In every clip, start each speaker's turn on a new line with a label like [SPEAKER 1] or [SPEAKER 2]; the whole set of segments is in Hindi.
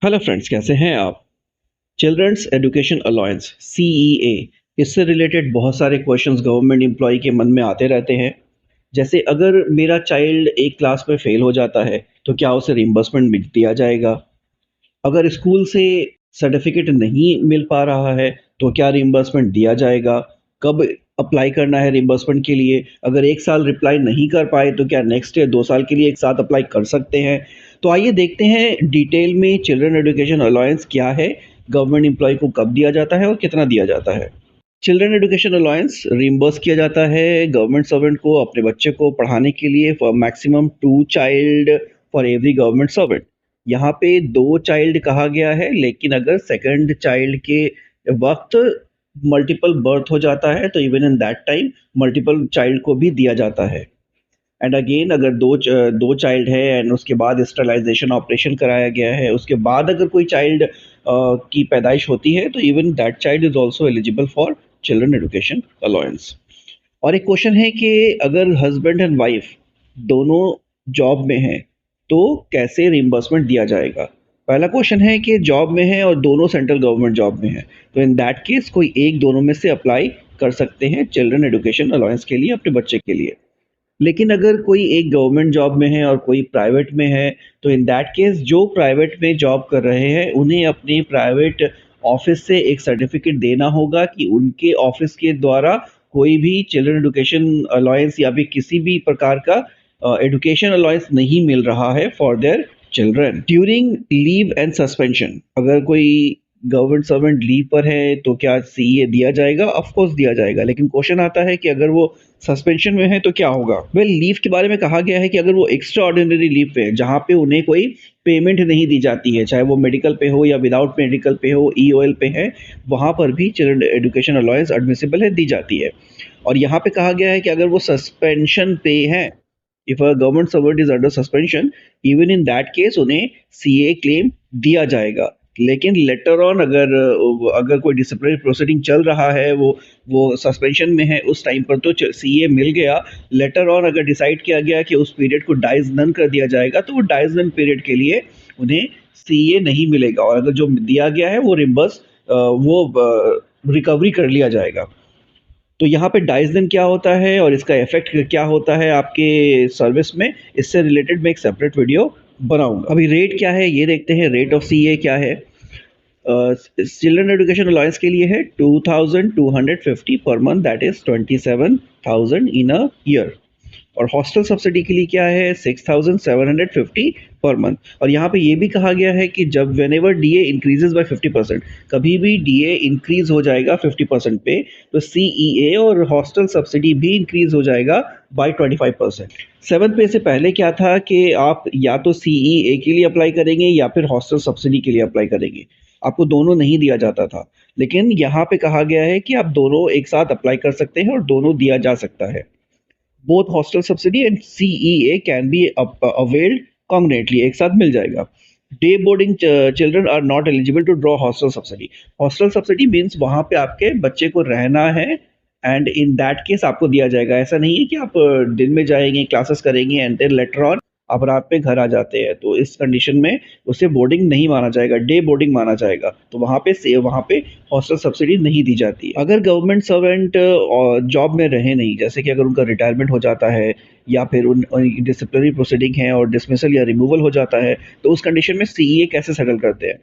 [SPEAKER 1] हेलो फ्रेंड्स, कैसे हैं आप? चिल्ड्रंस एजुकेशन अलाउंस सीईए, इससे रिलेटेड बहुत सारे क्वेश्चंस गवर्नमेंट एम्प्लॉय के मन में आते रहते हैं। जैसे अगर मेरा चाइल्ड एक क्लास में फेल हो जाता है तो क्या उसे रिम्बर्समेंट मिल दिया जाएगा? अगर स्कूल से सर्टिफिकेट नहीं मिल पा रहा है तो क्या रिम्बर्समेंट दिया जाएगा? कब अप्लाई करना है रिम्बर्समेंट के लिए? अगर 1 साल रिप्लाई नहीं कर पाए तो क्या नेक्स्ट ईयर 2 साल के लिए एक साथ अप्लाई कर सकते हैं? तो आइए देखते हैं डिटेल में चिल्ड्रन एजुकेशन अलाउंस क्या है, गवर्नमेंट एम्प्लॉयी को कब दिया जाता है और कितना दिया जाता है। चिल्ड्रन एजुकेशन अलाउंस रिम्बर्स किया जाता है गवर्नमेंट सर्वेंट को अपने बच्चे को पढ़ाने के लिए for maximum 2 child for every government servant. यहाँ पे 2 चाइल्ड कहा गया है, लेकिन अगर सेकंड चाइल्ड के वक़्त मल्टीपल बर्थ हो जाता है तो even in that time multiple child को भी दिया जाता है। एंड अगेन अगर 2 चाइल्ड है एंड उसके बाद स्टरलाइज़ेशन ऑपरेशन कराया गया है, उसके बाद अगर कोई चाइल्ड की पैदाइश होती है तो even that child is also eligible for children education allowance. और एक क्वेश्चन है कि अगर हस्बैंड एंड वाइफ दोनों जॉब में हैं, तो कैसे रिइंबर्समेंट दिया जाएगा? पहला क्वेश्चन है कि जॉब में है और दोनों सेंट्रल गवर्नमेंट जॉब में हैं, तो इन दैट केस कोई एक दोनों में से अप्लाई कर सकते हैं चिल्ड्रन एजुकेशन अलाउंस के लिए अपने बच्चे के लिए। लेकिन अगर कोई एक गवर्नमेंट जॉब में है और कोई प्राइवेट में है, तो इन दैट केस जो प्राइवेट में जॉब कर रहे हैं, उन्हें अपनी प्राइवेट ऑफ़िस से एक सर्टिफ़िकेट देना होगा कि उनके ऑफ़िस के द्वारा कोई भी चिल्ड्रन एजुकेशन अलाउंस या फिर किसी भी प्रकार का एजुकेशन अलाउंस नहीं मिल रहा है for their children. During leave and suspension, अगर कोई गवर्नमेंट सर्वेंट लीव पर है तो क्या सीए दिया जाएगा? ऑफ कोर्स दिया जाएगा, लेकिन क्वेश्चन आता है कि अगर वो सस्पेंशन में है तो क्या होगा? वेल, लीव के बारे में कहा गया है कि अगर वो एक्स्ट्रा ऑर्डिनरी लीव पे है, जहाँ पे उन्हें कोई पेमेंट नहीं दी जाती है, चाहे वो मेडिकल पे हो या विदाउट मेडिकल पे हो, ईओएल पे है, वहाँ पर भी चिल्ड्रन एजुकेशन अलाउंस एडमिसिबल है, दी जाती है। और यहाँ पे कहा गया है कि अगर वो सस्पेंशन पे हैं, if a government servant is under suspension, even in that case उन्हें सीए क्लेम दिया जाएगा। लेकिन लेटर ऑन अगर अगर कोई डिसिप्लिनरी प्रोसीडिंग चल रहा है, वो सस्पेंशन में है, उस टाइम पर तो सीए मिल गया। लेटर ऑन अगर डिसाइड किया गया कि उस पीरियड को डाइज नन कर दिया जाएगा, तो वो डाइज नन पीरियड के लिए उन्हें सीए नहीं मिलेगा, और अगर जो दिया गया है वो रिम्बर्स वो रिकवरी कर लिया जाएगा। तो यहाँ पे डाइस दिन क्या होता है और इसका इफ़ेक्ट क्या होता है आपके सर्विस में, इससे रिलेटेड मैं एक सेपरेट वीडियो बनाऊँगा। अभी रेट क्या है ये देखते हैं, रेट ऑफ सीए क्या है। चिल्ड्रन एजुकेशन अलाउंस के लिए है 2250 per month, that is 27,000 in a year. और हॉस्टल सब्सिडी के लिए क्या है? 6,750 पर मंथ। और यहाँ पे ये भी कहा गया है कि जब व्हेनेवर डीए इंक्रीजेस बाय 50%, कभी भी डीए इंक्रीज हो जाएगा 50% पे, तो सीईए और हॉस्टल सब्सिडी भी इंक्रीज हो जाएगा बाय 25%। 7th पे से पहले क्या था कि आप या तो सीईए के लिए अप्लाई करेंगे या फिर हॉस्टल सब्सिडी के लिए अप्लाई करेंगे, आपको दोनों नहीं दिया जाता था। लेकिन यहाँ पे कहा गया है कि आप दोनों एक साथ अप्लाई कर सकते हैं और दोनों दिया जा सकता है। Both hostel subsidy and CEA can be availed concurrently, एक साथ मिल जाएगा। Day boarding children are not eligible to draw hostel subsidy. Hostel subsidy means वहाँ पे आपके बच्चे को रहना है, एंड इन दैट केस आपको दिया जाएगा। ऐसा नहीं है कि आप दिन में जाएंगे, क्लासेस करेंगे एंड देन लेटर ऑन आप रात में घर आ जाते हैं, तो इस कंडीशन में उसे बोर्डिंग नहीं माना जाएगा, डे बोर्डिंग माना जाएगा। तो वहाँ पे हॉस्टल सब्सिडी नहीं दी जाती है। अगर गवर्नमेंट सर्वेंट जॉब में रहे नहीं, जैसे कि अगर उनका रिटायरमेंट हो जाता है या फिर उन डिसिप्लिनरी प्रोसीडिंग है और डिसमिसल या रिमूवल हो जाता है, तो उस कंडीशन में सीईए कैसे सेटल करते हैं?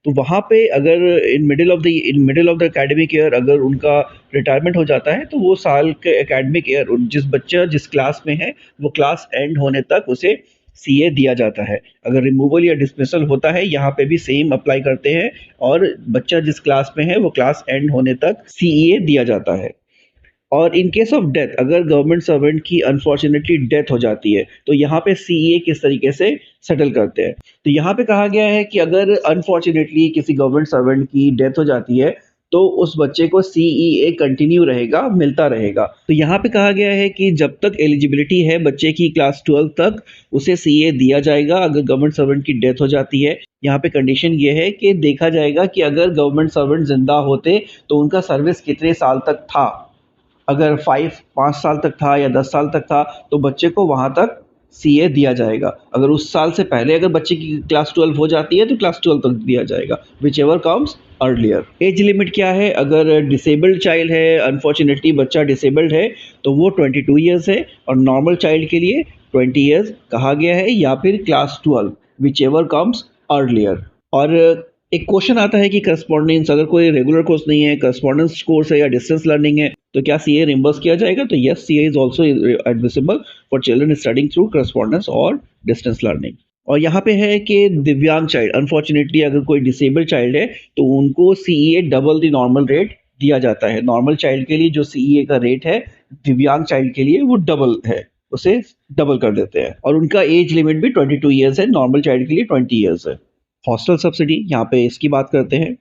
[SPEAKER 1] तो वहाँ पे अगर in middle of the academic year अगर उनका रिटायरमेंट हो जाता है, तो वो साल के एकेडमिक ईयर जिस बच्चा जिस क्लास में है, वो क्लास एंड होने तक उसे सीए दिया जाता है। अगर रिमूवल या डिसमिसल होता है, यहाँ पे भी सेम अप्लाई करते हैं, और बच्चा जिस क्लास में है वो क्लास एंड होने तक सीईए दिया जाता है। और इन केस ऑफ डेथ, अगर गवर्नमेंट सर्वेंट की अनफॉर्चुनेटली डेथ हो जाती है, तो यहाँ पे सीईए किस तरीके से सेटल करते हैं? तो यहाँ पे कहा गया है कि अगर अनफॉर्चुनेटली किसी गवर्नमेंट सर्वेंट की डेथ हो जाती है, तो उस बच्चे को सीईए कंटिन्यू रहेगा, मिलता रहेगा। तो यहाँ पे कहा गया है कि जब तक एलिजिबिलिटी है बच्चे की क्लास 12 तक, उसे सीए दिया जाएगा। अगर गवर्नमेंट सर्वेंट की डेथ हो जाती है, यहाँ पे कंडीशन ये है कि देखा जाएगा कि अगर गवर्नमेंट सर्वेंट जिंदा होते तो उनका सर्विस कितने साल तक था। अगर 5 साल तक था या 10 साल तक था, तो बच्चे को वहाँ तक सीए दिया जाएगा। अगर उस साल से पहले अगर बच्चे की क्लास 12 हो जाती है तो क्लास 12 तक दिया जाएगा, whichever comes earlier. Age limit क्या है? अगर डिसेबल्ड चाइल्ड है, अनफॉर्चुनेटली बच्चा डिसेबल्ड है, तो वो 22 ईयर्स है, और नॉर्मल चाइल्ड के लिए 20 ईयर्स कहा गया है, या फिर क्लास 12, व्हिचएवर कम्स अर्लियर। और एक क्वेश्चन आता है कि करस्पॉन्डेंस, अगर कोई रेगुलर कोर्स नहीं है, करस्पॉन्डेंस कोर्स है या डिस्टेंस लर्निंग है, तो क्या सीए रिम्बर्स किया जाएगा? तो yes, CA is also admissible for children studying through correspondence और डिस्टेंस लर्निंग। और यहाँ पे है कि दिव्यांग चाइल्ड, अनफॉर्चुनेटली अगर कोई डिसेबल्ड चाइल्ड है तो उनको CEA double the normal rate दिया जाता है। नॉर्मल चाइल्ड के लिए जो सीईए का रेट है, दिव्यांग चाइल्ड के लिए वो डबल है, उसे डबल कर देते हैं। और उनका एज लिमिट भी 22 ईयर्स है, नॉर्मल चाइल्ड के लिए 20 ईयर्स है। हॉस्टल सब्सिडी, यहाँ पे इसकी बात करते हैं।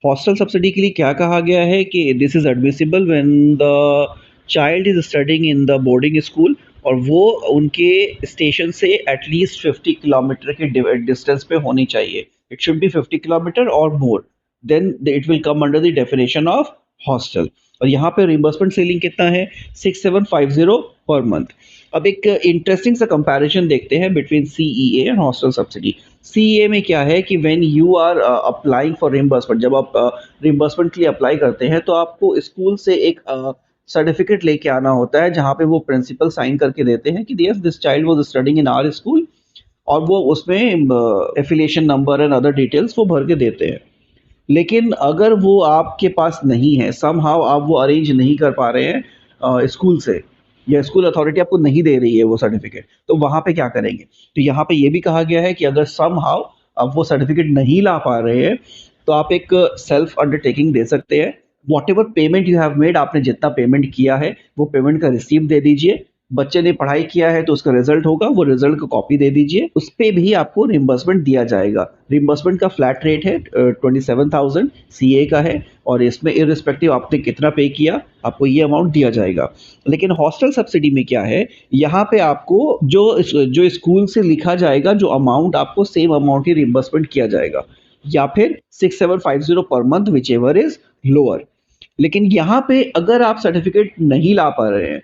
[SPEAKER 1] हॉस्टल सब्सिडी के लिए क्या कहा गया है कि this is admissible when the child is studying in the boarding school, और वो उनके स्टेशन से एटलीस्ट 50 किलोमीटर के डिस्टेंस पे होनी चाहिए। इट शुड बी 50 किलोमीटर और more, then it will come under the definition of hostel. और यहाँ पे रिम्बर्समेंट सीलिंग कितना है? 6750 पर मंथ। अब एक इंटरेस्टिंग सा कंपैरिजन देखते हैं between CEA and hostel subsidy. CEA में क्या है कि when you are applying for reimbursement, जब आप रिम्बर्समेंट के लिए अप्लाई करते हैं तो आपको स्कूल से एक सर्टिफिकेट लेके आना होता है, जहाँ पे वो प्रिंसिपल साइन करके देते हैं कि yes this child was studying in our school, और वो उसमें affiliation number and other details वो भर के देते हैं। लेकिन अगर वो आपके पास नहीं है, समहाउ आप वो अरेंज नहीं कर पा रहे हैं स्कूल से, या स्कूल अथॉरिटी आपको नहीं दे रही है वो सर्टिफिकेट, तो वहाँ पे क्या करेंगे? तो यहाँ पे ये भी कहा गया है कि अगर समहाउ आप वो सर्टिफिकेट नहीं ला पा रहे हैं, तो आप एक सेल्फ अंडरटेकिंग दे सकते हैं। What ever payment you have made, आपने जितना पेमेंट किया है वो पेमेंट का रिसीप्ट दे दीजिए। बच्चे ने पढ़ाई किया है तो उसका रिजल्ट होगा, वो रिजल्ट का कॉपी दे दीजिए, उस पे भी आपको रिम्बर्समेंट दिया जाएगा। रिम्बर्समेंट का फ्लैट रेट है 27,000 सीए का है, और इसमें इररिस्पेक्टिव आपने कितना पे किया, आपको ये अमाउंट दिया जाएगा। लेकिन हॉस्टल सब्सिडी में क्या है, यहाँ पे आपको जो स्कूल से लिखा जाएगा, जो अमाउंट आपको सेम अमाउंट ही रिम्बर्समेंट किया जाएगा, या फिर 6750 per month, which ever is lower. लेकिन यहाँ पे अगर आप सर्टिफिकेट नहीं ला पा रहे हैं,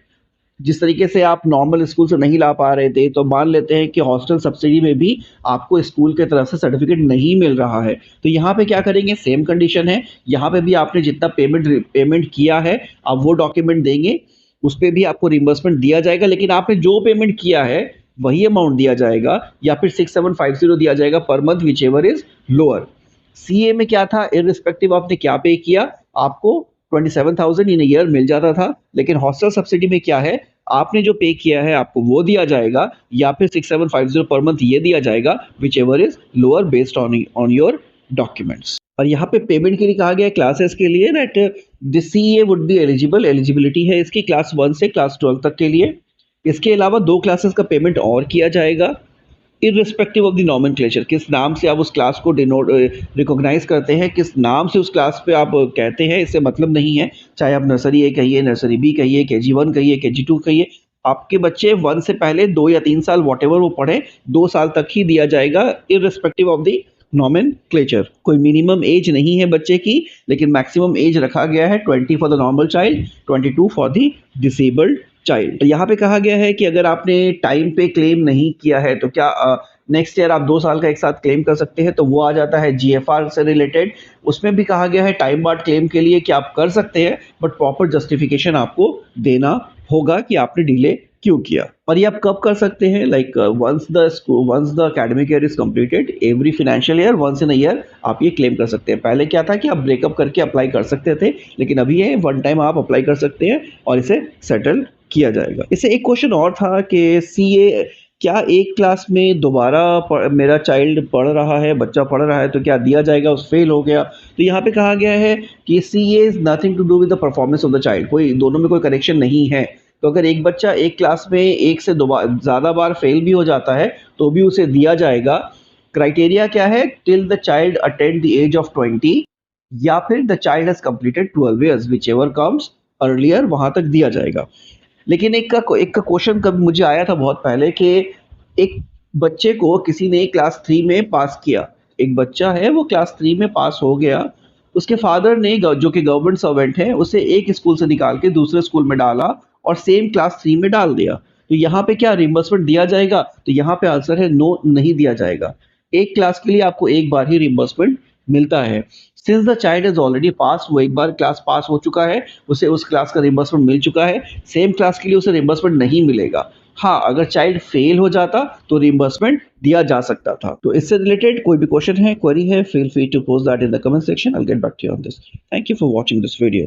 [SPEAKER 1] जिस तरीके से आप नॉर्मल स्कूल से नहीं ला पा रहे थे, तो मान लेते हैं कि हॉस्टल सब्सिडी में भी आपको स्कूल के तरफ से सर्टिफिकेट नहीं मिल रहा है, तो यहाँ पे क्या करेंगे? सेम कंडीशन है, यहाँ पे भी आपने जितना पेमेंट किया है आप वो डॉक्यूमेंट देंगे, उस पर भी आपको रिम्बर्समेंट दिया जाएगा। लेकिन आपने जो पेमेंट किया है वही अमाउंट दिया जाएगा, या फिर 6750 दिया जाएगा per month, which ever is lower. CA में क्या था? इररिस्पेक्टिव आपने क्या पे किया, आपको 27,000 इन ईयर मिल जाता था। लेकिन हॉस्टल सब्सिडी में क्या है? आपने जो पे किया है आपको वो दिया जाएगा, या फिर 6750 पर मंथ ये दिया जाएगा, which ever is lower based on your documents. और यहाँ पे पेमेंट के लिए कहा गया है क्लासेस के लिए that this CA would be eligible, eligibility है इसकी क्लास 1 से क्लास 12 तक के लिए। इसके अलावा 2 क्लासेस का पेमेंट और किया जाएगा, इर्रिस्पेक्टिव ऑफ द नॉमेनक्लेचर, किस नाम से आप उस क्लास को डिनोट रिकॉग्नाइज करते हैं, किस नाम से उस क्लास पे आप कहते हैं, इससे मतलब नहीं है। चाहे आप नर्सरी ए कहिए, नर्सरी बी कहिए, KG1 कहिए, KG2 कहिए, आपके बच्चे 1 से पहले 2 या 3 साल वॉटेवर वो पढ़े, 2 साल तक ही दिया जाएगा, इर्रिस्पेक्टिव ऑफ द नॉमेनक्लेचर। कोई मिनिमम एज नहीं है बच्चे की, लेकिन मैक्सिमम एज रखा गया है 20 for the normal child, 22 for the disabled child. तो यहाँ पे कहा गया है कि अगर आपने टाइम पे क्लेम नहीं किया है तो क्या नेक्स्ट ईयर आप 2 साल का एक साथ क्लेम कर सकते हैं, तो वो आ जाता है जीएफआर से रिलेटेड। उसमें भी कहा गया है टाइम बार्ड क्लेम के लिए कि आप कर सकते हैं, बट प्रॉपर जस्टिफिकेशन आपको देना होगा कि आपने डिले क्यों किया। और ये आप कब कर सकते हैं? Like once the academic year is completed, every financial year, once in a year आप ये क्लेम कर सकते हैं। पहले क्या था कि आप ब्रेकअप करके अप्लाई कर सकते थे, लेकिन अभी ये वन टाइम आप अप्लाई कर सकते हैं और इसे सेटल किया जाएगा। इससे एक क्वेश्चन और था कि सीए, क्या एक क्लास में दोबारा मेरा चाइल्ड पढ़ रहा है, बच्चा पढ़ रहा है, तो क्या दिया जाएगा? उस फेल हो गया, तो यहाँ पे कहा गया है कि CEA is nothing to do with the performance of the child, कोई दोनों में कोई कनेक्शन नहीं है। तो अगर एक बच्चा एक क्लास में एक से ज़्यादा बार फेल भी हो जाता है तो भी उसे दिया जाएगा। क्राइटेरिया क्या है? Till the child attend the age of 20, या फिर the child has completed 12 years, whichever comes earlier, वहाँ तक दिया जाएगा। लेकिन एक का क्वेश्चन कब मुझे आया था बहुत पहले कि एक बच्चे को किसी ने क्लास 3 में पास किया, एक बच्चा है वो क्लास 3 में पास हो गया, उसके फादर ने जो कि गवर्नमेंट सर्वेंट है उसे एक स्कूल से निकाल के दूसरे स्कूल में डाला और सेम क्लास 3 में डाल दिया। तो यहाँ पे क्या रिइंबर्समेंट दिया जाएगा? तो यहाँ पे आंसर है नो, नहीं दिया जाएगा। एक क्लास के लिए आपको एक बार ही रिइंबर्समेंट मिलता है। Since the child is already pass, वो एक बार क्लास पास हो चुका है, उसे उस क्लास का रिइंबर्समेंट मिल चुका है, सेम क्लास के लिए उसे रिइंबर्समेंट नहीं मिलेगा। हाँ, अगर चाइल्ड फेल हो जाता तो रिइंबर्समेंट दिया जा सकता था। तो इससे रिलेटेड कोई भी क्वेश्चन है, क्वेरी है, feel free to post that in the comment section. I will get back to you on this. Thank you for watching this video.